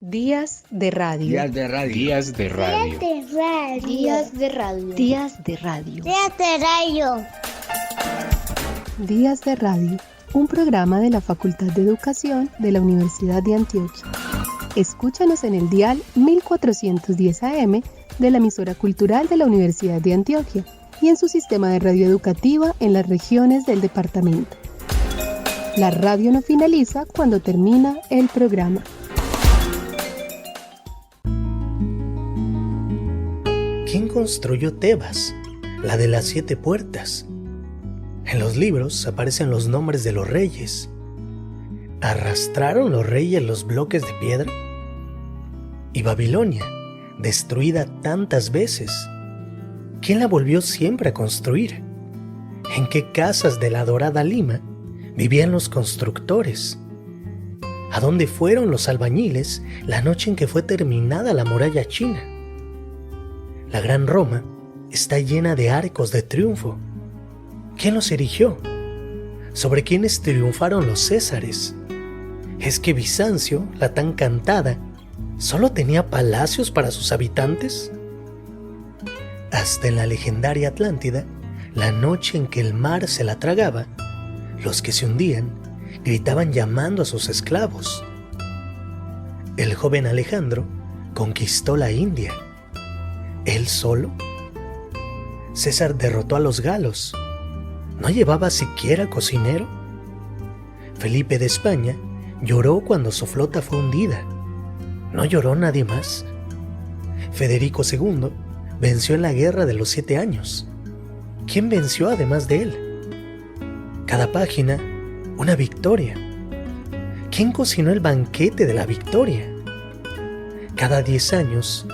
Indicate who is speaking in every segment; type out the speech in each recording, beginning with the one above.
Speaker 1: Días de radio.
Speaker 2: Días de radio.
Speaker 3: Días de radio.
Speaker 4: Días de radio.
Speaker 1: Días de radio.
Speaker 4: Días de radio.
Speaker 1: Días de radio. Un programa de la Facultad de Educación de la Universidad de Antioquia. Escúchanos en el dial 1410 AM de la emisora cultural de la Universidad de Antioquia y en su sistema de radio educativa en las regiones del departamento. La radio no finaliza cuando termina el programa.
Speaker 5: ¿Quién construyó Tebas, la de las 7 puertas? En los libros aparecen los nombres de los reyes. ¿Arrastraron los reyes los bloques de piedra? ¿Y Babilonia, destruida tantas veces? ¿Quién la volvió siempre a construir? ¿En qué casas de la dorada Lima vivían los constructores? ¿A dónde fueron los albañiles la noche en que fue terminada la muralla china? La gran Roma está llena de arcos de triunfo. ¿Quién los erigió? ¿Sobre quiénes triunfaron los césares? ¿Es que Bizancio, la tan cantada, solo tenía palacios para sus habitantes? Hasta en la legendaria Atlántida, la noche en que el mar se la tragaba, los que se hundían gritaban llamando a sus esclavos. El joven Alejandro conquistó la India. ¿Él solo? César derrotó a los galos. ¿No llevaba siquiera cocinero? Felipe de España lloró cuando su flota fue hundida. ¿No lloró nadie más? Federico II venció en la guerra de los 7 años. ¿Quién venció además de él? Cada página, una victoria. ¿Quién cocinó el banquete de la victoria? Cada 10 años,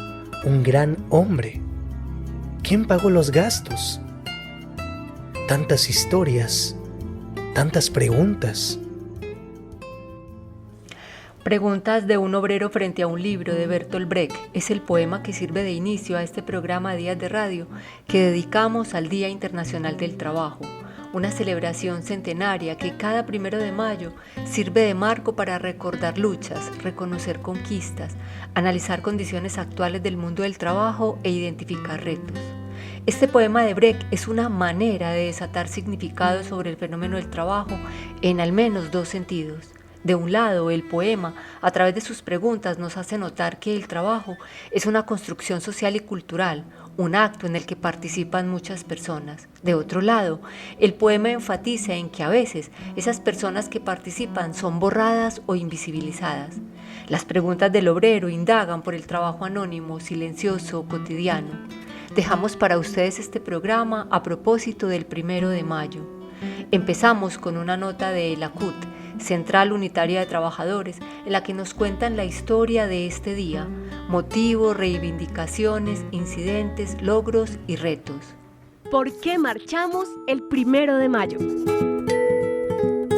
Speaker 5: un gran hombre. ¿Quién pagó los gastos? Tantas historias, tantas preguntas.
Speaker 6: Preguntas de un obrero frente a un libro de Bertolt Brecht es el poema que sirve de inicio a este programa de Días de Radio que dedicamos al Día Internacional del Trabajo, una celebración centenaria que cada 1 de mayo sirve de marco para recordar luchas, reconocer conquistas, analizar condiciones actuales del mundo del trabajo e identificar retos. Este poema de Brecht es una manera de desatar significados sobre el fenómeno del trabajo en al menos 2 sentidos. De un lado, el poema, a través de sus preguntas, nos hace notar que el trabajo es una construcción social y cultural, un acto en el que participan muchas personas. De otro lado, el poema enfatiza en que a veces esas personas que participan son borradas o invisibilizadas. Las preguntas del obrero indagan por el trabajo anónimo, silencioso, cotidiano. Dejamos para ustedes este programa a propósito del 1 de mayo. Empezamos con una nota de la CUT, Central Unitaria de Trabajadores, en la que nos cuentan la historia de este día, motivos, reivindicaciones, incidentes, logros y retos.
Speaker 7: ¿Por qué marchamos el 1 de mayo?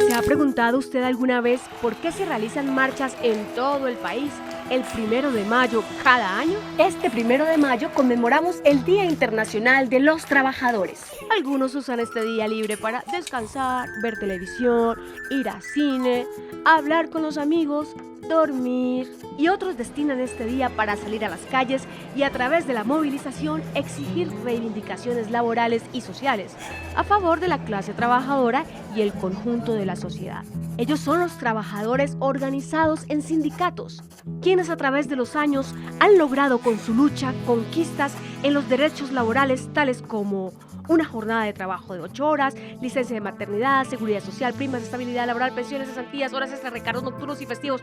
Speaker 7: ¿Se ha preguntado usted alguna vez por qué se realizan marchas en todo el país el 1 de mayo cada año? Este 1 de mayo conmemoramos el Día Internacional de los Trabajadores. Algunos usan este día libre para descansar, ver televisión, ir al cine, hablar con los amigos, dormir, y otros destinan este día para salir a las calles y a través de la movilización exigir reivindicaciones laborales y sociales a favor de la clase trabajadora y el conjunto de la sociedad. Ellos son los trabajadores organizados en sindicatos, quienes a través de los años han logrado con su lucha conquistas en los derechos laborales tales como una jornada de trabajo de 8 horas, licencia de maternidad, seguridad social, primas de estabilidad laboral, pensiones, cesantías, horas extra, recargos nocturnos y festivos.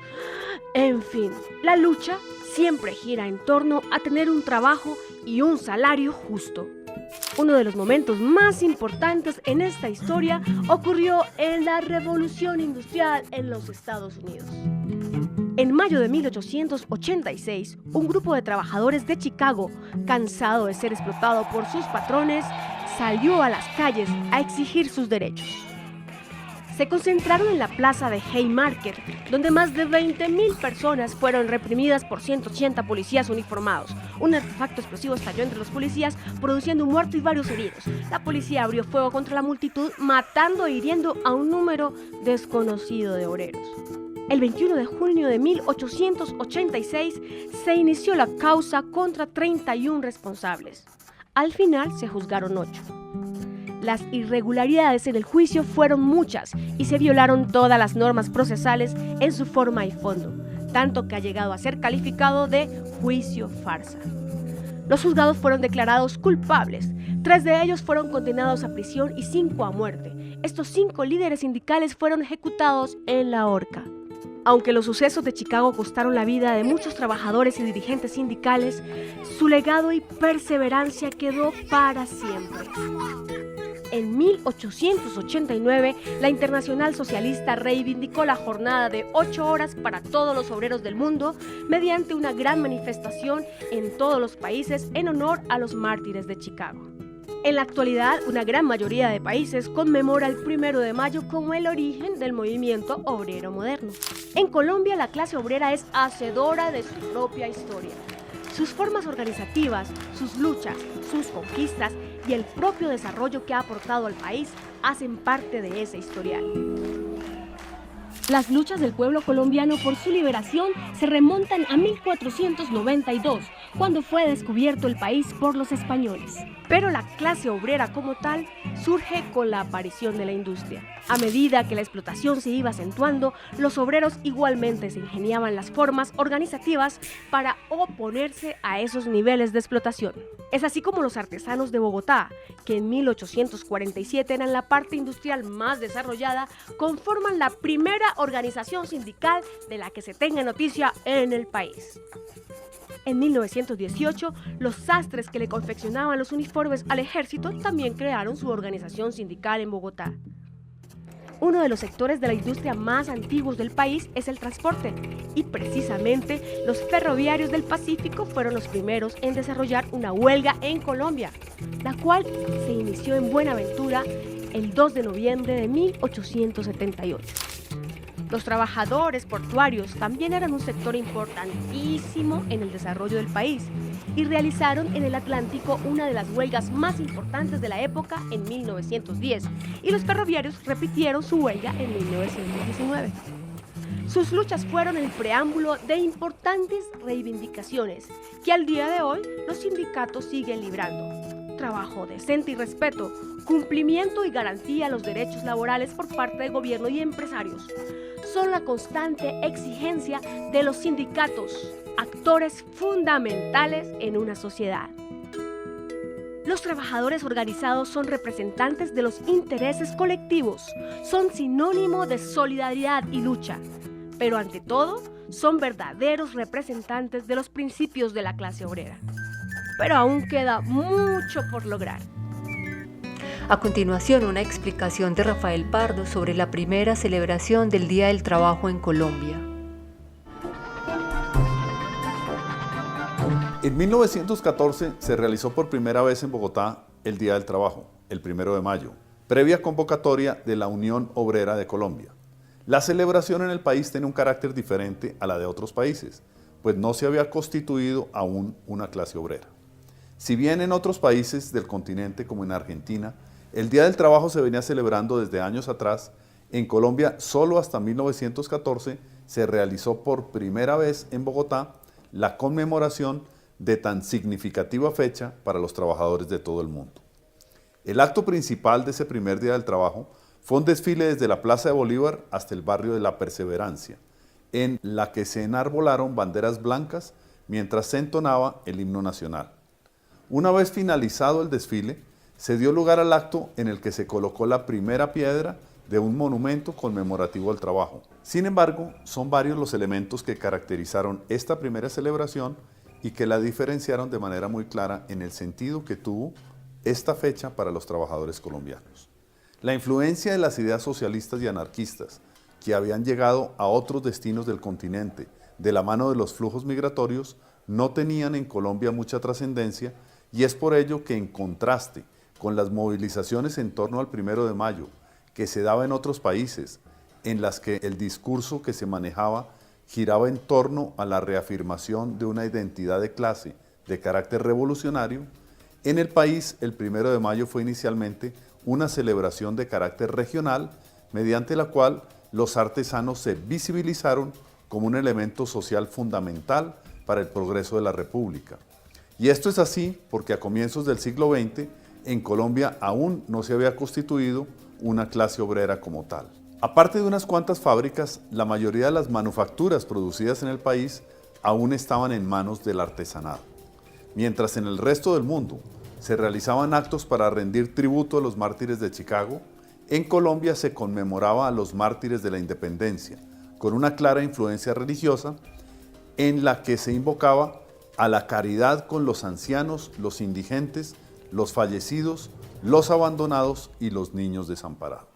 Speaker 7: En fin, la lucha siempre gira en torno a tener un trabajo y un salario justo. Uno de los momentos más importantes en esta historia ocurrió en la Revolución Industrial en los Estados Unidos. En mayo de 1886, un grupo de trabajadores de Chicago, cansado de ser explotado por sus patrones, salió a las calles a exigir sus derechos. Se concentraron en la plaza de Haymarket, donde más de 20,000 personas fueron reprimidas por 180 policías uniformados. Un artefacto explosivo estalló entre los policías, produciendo un muerto y varios heridos. La policía abrió fuego contra la multitud, matando e hiriendo a un número desconocido de obreros. El 21 de junio de 1886 se inició la causa contra 31 responsables. Al final se juzgaron 8. Las irregularidades en el juicio fueron muchas y se violaron todas las normas procesales en su forma y fondo, tanto que ha llegado a ser calificado de juicio farsa. Los juzgados fueron declarados culpables. 3 de ellos fueron condenados a prisión y 5 a muerte. Estos 5 líderes sindicales fueron ejecutados en la horca. Aunque los sucesos de Chicago costaron la vida de muchos trabajadores y dirigentes sindicales, su legado y perseverancia quedó para siempre. En 1889, la Internacional Socialista reivindicó la jornada de 8 horas para todos los obreros del mundo mediante una gran manifestación en todos los países en honor a los mártires de Chicago. En la actualidad, una gran mayoría de países conmemora el 1 de mayo como el origen del movimiento obrero moderno. En Colombia, la clase obrera es hacedora de su propia historia. Sus formas organizativas, sus luchas, sus conquistas y el propio desarrollo que ha aportado al país hacen parte de ese historial. Las luchas del pueblo colombiano por su liberación se remontan a 1492, cuando fue descubierto el país por los españoles. Pero la clase obrera como tal surge con la aparición de la industria. A medida que la explotación se iba acentuando, los obreros igualmente se ingeniaban las formas organizativas para oponerse a esos niveles de explotación. Es así como los artesanos de Bogotá, que en 1847 eran la parte industrial más desarrollada, conforman la primera organización sindical de la que se tenga noticia en el país. En 1918, los sastres que le confeccionaban los uniformes al ejército también crearon su organización sindical en Bogotá. Uno de los sectores de la industria más antiguos del país es el transporte, y precisamente los ferroviarios del Pacífico fueron los primeros en desarrollar una huelga en Colombia, la cual se inició en Buenaventura el 2 de noviembre de 1878. Los trabajadores portuarios también eran un sector importantísimo en el desarrollo del país y realizaron en el Atlántico una de las huelgas más importantes de la época en 1910, y los ferroviarios repitieron su huelga en 1919. Sus luchas fueron el preámbulo de importantes reivindicaciones que al día de hoy los sindicatos siguen librando. Trabajo decente y respeto, cumplimiento y garantía a los derechos laborales por parte del gobierno y empresarios son la constante exigencia de los sindicatos, actores fundamentales en una sociedad. Los trabajadores organizados son representantes de los intereses colectivos, son sinónimo de solidaridad y lucha, pero ante todo son verdaderos representantes de los principios de la clase obrera. Pero aún queda mucho por lograr.
Speaker 6: A continuación, una explicación de Rafael Pardo sobre la primera celebración del Día del Trabajo en Colombia.
Speaker 2: En 1914 se realizó por primera vez en Bogotá el Día del Trabajo, el 1 de mayo, previa convocatoria de la Unión Obrera de Colombia. La celebración en el país tiene un carácter diferente a la de otros países, pues no se había constituido aún una clase obrera. Si bien en otros países del continente, como en Argentina, el Día del Trabajo se venía celebrando desde años atrás, en Colombia solo hasta 1914 se realizó por primera vez en Bogotá la conmemoración de tan significativa fecha para los trabajadores de todo el mundo. El acto principal de ese primer Día del Trabajo fue un desfile desde la Plaza de Bolívar hasta el barrio de La Perseverancia, en la que se enarbolaron banderas blancas mientras se entonaba el himno nacional. Una vez finalizado el desfile, se dio lugar al acto en el que se colocó la primera piedra de un monumento conmemorativo al trabajo. Sin embargo, son varios los elementos que caracterizaron esta primera celebración y que la diferenciaron de manera muy clara en el sentido que tuvo esta fecha para los trabajadores colombianos. La influencia de las ideas socialistas y anarquistas, que habían llegado a otros destinos del continente de la mano de los flujos migratorios, no tenían en Colombia mucha trascendencia, y es por ello que, en contraste con las movilizaciones en torno al 1 de mayo que se daba en otros países, en las que el discurso que se manejaba giraba en torno a la reafirmación de una identidad de clase de carácter revolucionario, en el país el 1 de mayo fue inicialmente una celebración de carácter regional, mediante la cual los artesanos se visibilizaron como un elemento social fundamental para el progreso de la República. Y esto es así porque a comienzos del siglo XX en Colombia aún no se había constituido una clase obrera como tal. Aparte de unas cuantas fábricas, la mayoría de las manufacturas producidas en el país aún estaban en manos del artesanado. Mientras en el resto del mundo se realizaban actos para rendir tributo a los mártires de Chicago, en Colombia se conmemoraba a los mártires de la independencia, con una clara influencia religiosa en la que se invocaba a la caridad con los ancianos, los indigentes, los fallecidos, los abandonados y los niños desamparados.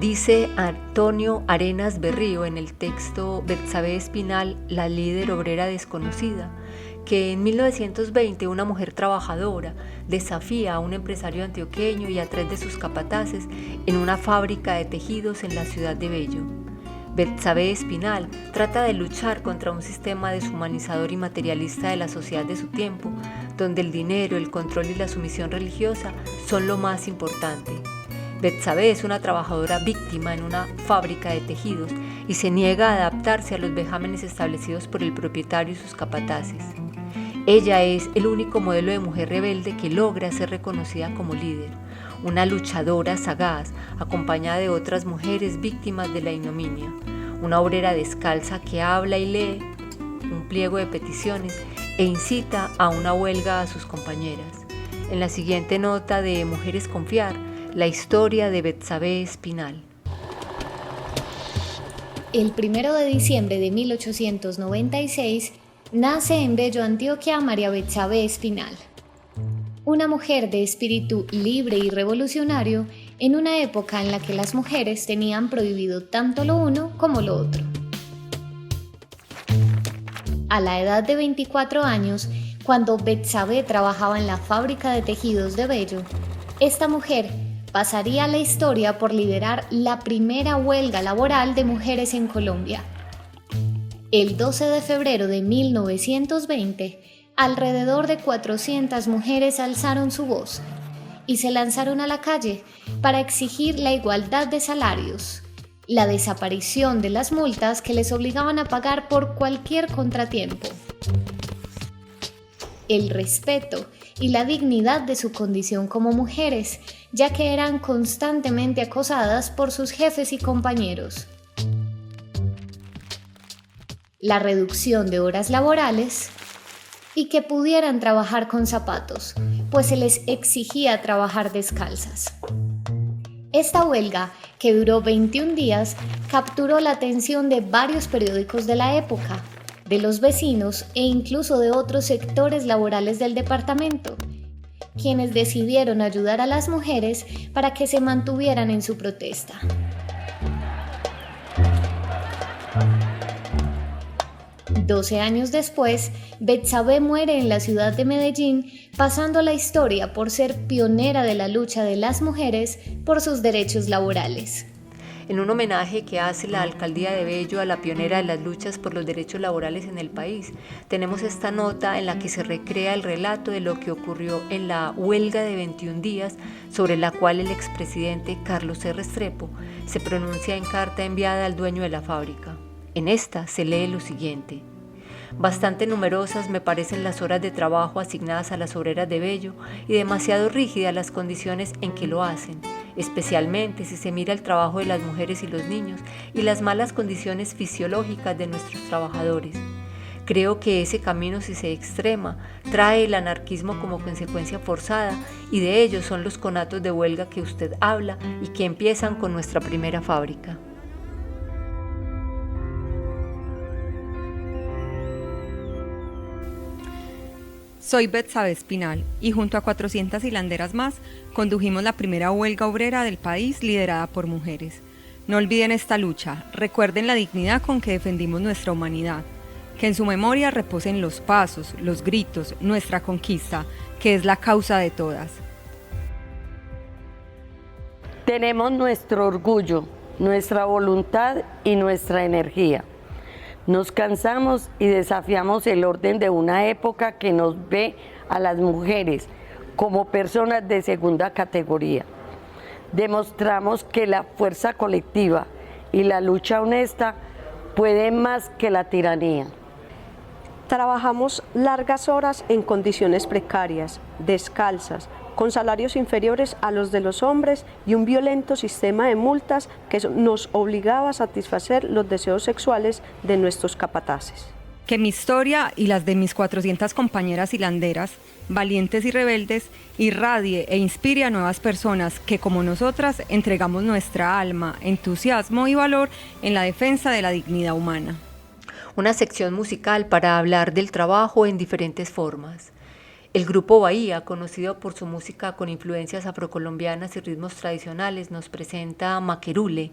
Speaker 6: Dice Antonio Arenas Berrío en el texto Betsabe Espinal, la líder obrera desconocida, que en 1920 una mujer trabajadora desafía a un empresario antioqueño y a 3 de sus capataces en una fábrica de tejidos en la ciudad de Bello. Betsabe Espinal trata de luchar contra un sistema deshumanizador y materialista de la sociedad de su tiempo, donde el dinero, el control y la sumisión religiosa son lo más importante. Betsabe es una trabajadora víctima en una fábrica de tejidos y se niega a adaptarse a los vejámenes establecidos por el propietario y sus capataces. Ella es el único modelo de mujer rebelde que logra ser reconocida como líder, una luchadora sagaz, acompañada de otras mujeres víctimas de la ignominia, una obrera descalza que habla y lee un pliego de peticiones e incita a una huelga a sus compañeras. En la siguiente nota de Mujeres Confiar, la historia de Betsabe Espinal.
Speaker 3: El 1 de diciembre de 1896 nace en Bello, Antioquia, María Betsabe Espinal, una mujer de espíritu libre y revolucionario en una época en la que las mujeres tenían prohibido tanto lo uno como lo otro. A la edad de 24 años, cuando Betsabe trabajaba en la fábrica de tejidos de Bello, esta mujer pasaría a la historia por liderar la primera huelga laboral de mujeres en Colombia. El 12 de febrero de 1920, alrededor de 400 mujeres alzaron su voz y se lanzaron a la calle para exigir la igualdad de salarios, la desaparición de las multas que les obligaban a pagar por cualquier contratiempo, el respeto y la dignidad de su condición como mujeres, ya que eran constantemente acosadas por sus jefes y compañeros, la reducción de horas laborales y que pudieran trabajar con zapatos, pues se les exigía trabajar descalzas. Esta huelga, que duró 21 días, capturó la atención de varios periódicos de la época, de los vecinos e incluso de otros sectores laborales del departamento, quienes decidieron ayudar a las mujeres para que se mantuvieran en su protesta. Doce años después, Betsabe muere en la ciudad de Medellín, pasando a la historia por ser pionera de la lucha de las mujeres por sus derechos laborales.
Speaker 6: En un homenaje que hace la Alcaldía de Bello a la pionera de las luchas por los derechos laborales en el país, tenemos esta nota en la que se recrea el relato de lo que ocurrió en la huelga de 21 días, sobre la cual el expresidente Carlos C. Restrepo se pronuncia en carta enviada al dueño de la fábrica. En esta se lee lo siguiente: bastante numerosas me parecen las horas de trabajo asignadas a las obreras de Bello y demasiado rígidas las condiciones en que lo hacen, especialmente si se mira el trabajo de las mujeres y los niños y las malas condiciones fisiológicas de nuestros trabajadores. Creo que ese camino, si se extrema, trae el anarquismo como consecuencia forzada, y de ellos son los conatos de huelga que usted habla y que empiezan con nuestra primera fábrica.
Speaker 8: Soy Betsabe Espinal y junto a 400 hilanderas más condujimos la primera huelga obrera del país liderada por mujeres. No olviden esta lucha, recuerden la dignidad con que defendimos nuestra humanidad, que en su memoria reposen los pasos, los gritos, nuestra conquista, que es la causa de todas.
Speaker 9: Tenemos nuestro orgullo, nuestra voluntad y nuestra energía. Nos cansamos y desafiamos el orden de una época que nos ve a las mujeres como personas de segunda categoría. Demostramos que la fuerza colectiva y la lucha honesta pueden más que la tiranía.
Speaker 7: Trabajamos largas horas en condiciones precarias, descalzas, con salarios inferiores a los de los hombres y un violento sistema de multas que nos obligaba a satisfacer los deseos sexuales de nuestros capataces.
Speaker 8: Que mi historia y las de mis 400 compañeras hilanderas, valientes y rebeldes, irradie e inspire a nuevas personas que, como nosotras, entregamos nuestra alma, entusiasmo y valor en la defensa de la dignidad humana.
Speaker 6: Una sección musical para hablar del trabajo en diferentes formas. El grupo Bahía, conocido por su música con influencias afrocolombianas y ritmos tradicionales, nos presenta Maquerule,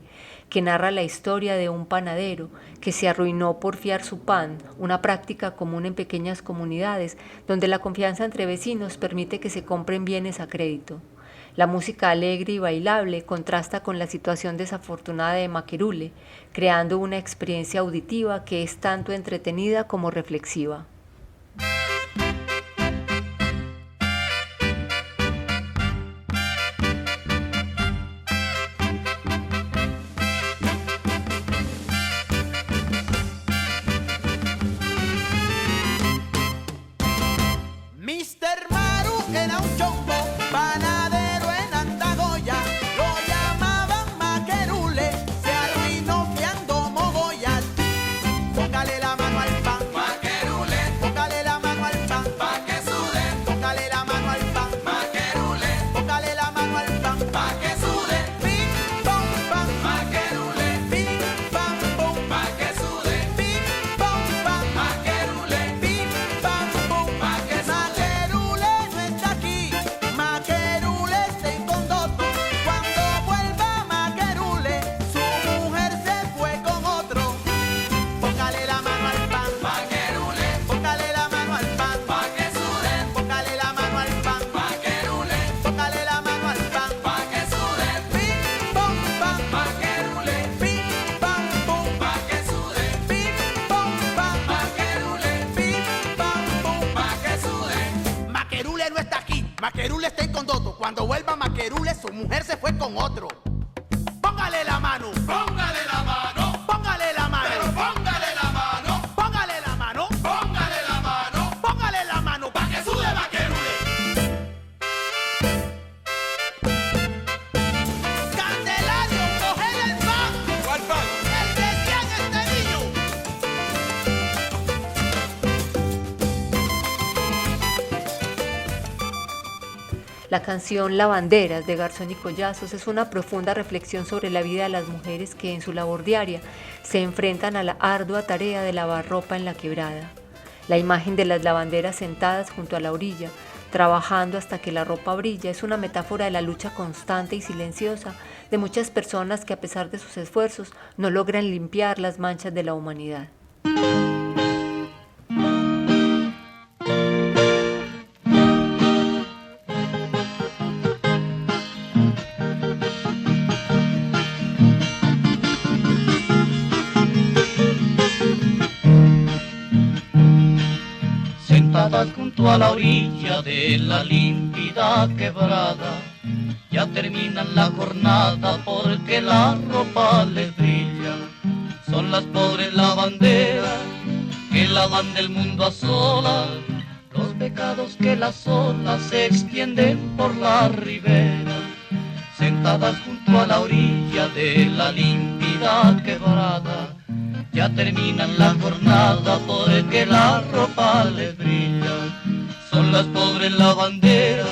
Speaker 6: que narra la historia de un panadero que se arruinó por fiar su pan, una práctica común en pequeñas comunidades donde la confianza entre vecinos permite que se compren bienes a crédito. La música alegre y bailable contrasta con la situación desafortunada de Maquerule, creando una experiencia auditiva que es tanto entretenida como reflexiva.
Speaker 10: Maquerule está en Condoto. Cuando vuelva Maquerule, su mujer se fue con otro. Póngale la mano. Póngale la mano. Póngale la mano. Pero póngale la mano. Póngale la mano. Póngale la mano. Póngale la mano pa' que sude Maquerule. Candelario, coger el pan. ¿Cuál pan? El que tiene este niño.
Speaker 6: La canción Lavanderas de Garzón y Collazos es una profunda reflexión sobre la vida de las mujeres que en su labor diaria se enfrentan a la ardua tarea de lavar ropa en la quebrada. La imagen de las lavanderas sentadas junto a la orilla, trabajando hasta que la ropa brilla, es una metáfora de la lucha constante y silenciosa de muchas personas que a pesar de sus esfuerzos no logran limpiar las manchas de la humanidad.
Speaker 11: Junto a la orilla de la límpida quebrada, ya terminan la jornada porque la ropa les brilla. Son las pobres lavanderas que lavan del mundo a solas, los pecados que las olas se extienden por la ribera. Sentadas junto a la orilla de la límpida quebrada, ya terminan la jornada porque la ropa les brilla. Son las pobres lavanderas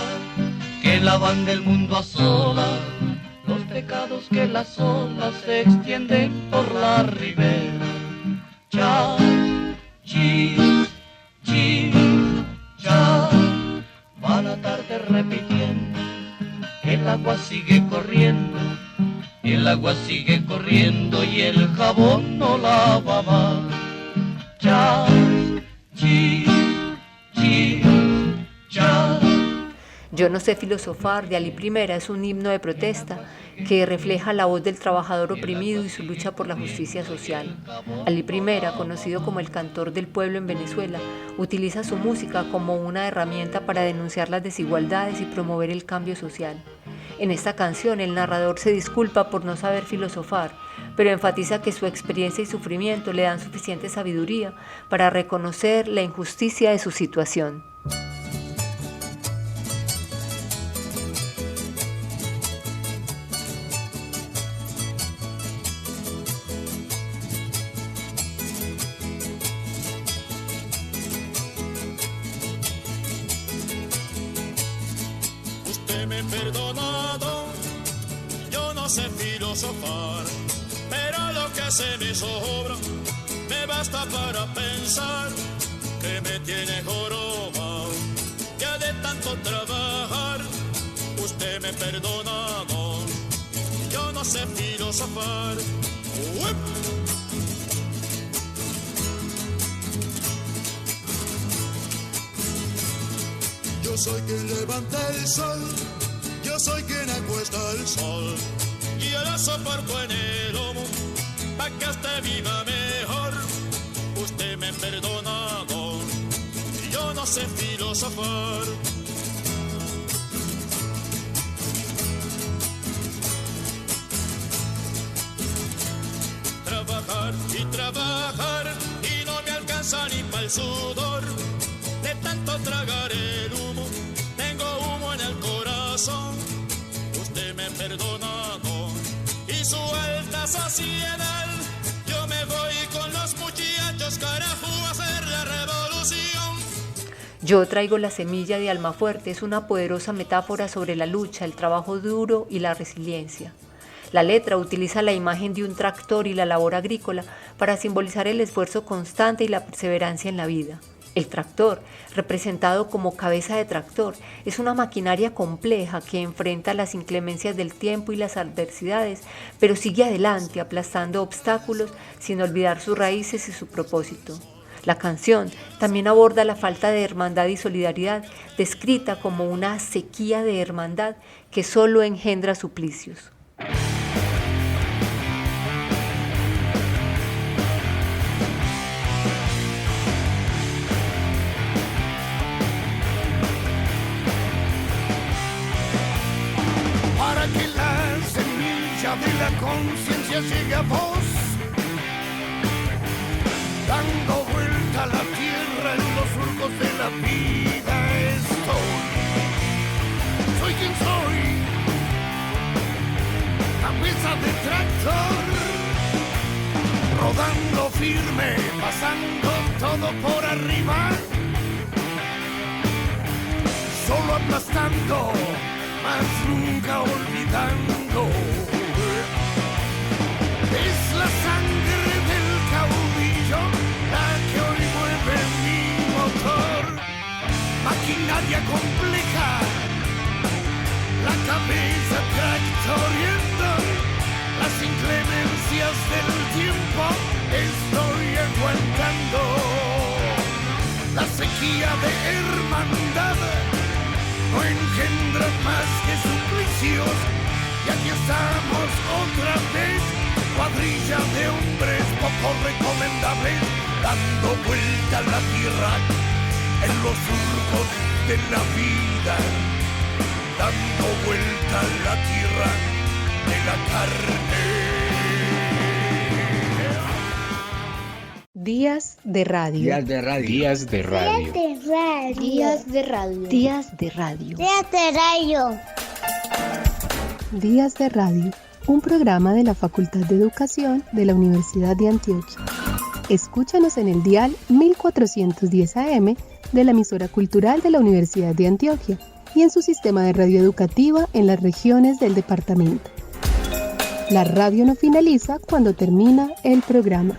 Speaker 11: que lavan del mundo a solas, los pecados que las olas se extienden por la ribera. Cha, chi, chi, cha, va la tarde repitiendo, el agua sigue corriendo. El agua sigue corriendo y el jabón no lava más. Cha, chi, chi, cha.
Speaker 6: Yo no sé filosofar de Ali I es un himno de protesta que refleja la voz del trabajador oprimido y su lucha por la justicia social. Ali I, conocido como el cantor del pueblo en Venezuela, utiliza su música como una herramienta para denunciar las desigualdades y promover el cambio social. En esta canción el narrador se disculpa por no saber filosofar, pero enfatiza que su experiencia y sufrimiento le dan suficiente sabiduría para reconocer la injusticia de su situación.
Speaker 12: Usted me ha perdonado, yo no sé filosofar, pero lo que se me sobra me basta para pensar que me tiene jorobado. Ya de tanto trabajar, usted me ha perdonado, yo no sé filosofar. ¡Uep! Yo soy quien levanta el sol, yo soy quien acuesta el sol, y yo lo soporto en el lomo, pa' que usted viva mejor. Usted me ha perdonado, yo no sé filosofar. Trabajar y trabajar, y no me alcanza ni pa'l sudor. De tanto tragar el humo, tengo humo en el corazón. Usted me ha perdonado, y su alta sociedad. Yo me voy con los muchachos, carajo, a hacer la revolución.
Speaker 6: Yo traigo la semilla de Almafuerte es una poderosa metáfora sobre la lucha, el trabajo duro y la resiliencia. La letra utiliza la imagen de un tractor y la labor agrícola para simbolizar el esfuerzo constante y la perseverancia en la vida. El tractor, representado como cabeza de tractor, es una maquinaria compleja que enfrenta las inclemencias del tiempo y las adversidades, pero sigue adelante aplastando obstáculos sin olvidar sus raíces y su propósito. La canción también aborda la falta de hermandad y solidaridad, descrita como una sequía de hermandad que solo engendra suplicios.
Speaker 12: Para que la semilla de la conciencia llegue a vos, dando vuelta a la tierra en los surcos de la vida estoy. Soy quien soy, cabeza de tractor, rodando firme, pasando todo por arriba, solo aplastando, mas nunca olvidando. Es la sangre del caudillo la que hoy mueve mi motor. Maquinaria compleja, la cabeza tractoriendo, las inclemencias del tiempo estoy aguantando. La sequía de hermandad no engendra más que suplicios, y aquí estamos otra vez, cuadrilla de hombres poco recomendables, dando vuelta a la tierra en los surcos de la vida, dando vuelta a la tierra de la carne.
Speaker 1: Días de radio.
Speaker 13: Días de radio. Días de radio.
Speaker 4: Días de radio.
Speaker 1: Días de radio.
Speaker 4: Días de radio.
Speaker 1: Días de radio. Un programa de la Facultad de Educación de la Universidad de Antioquia. Escúchanos en el dial 1410 AM de la emisora cultural de la Universidad de Antioquia y en su sistema de radio educativa en las regiones del departamento. La radio no finaliza cuando termina el programa.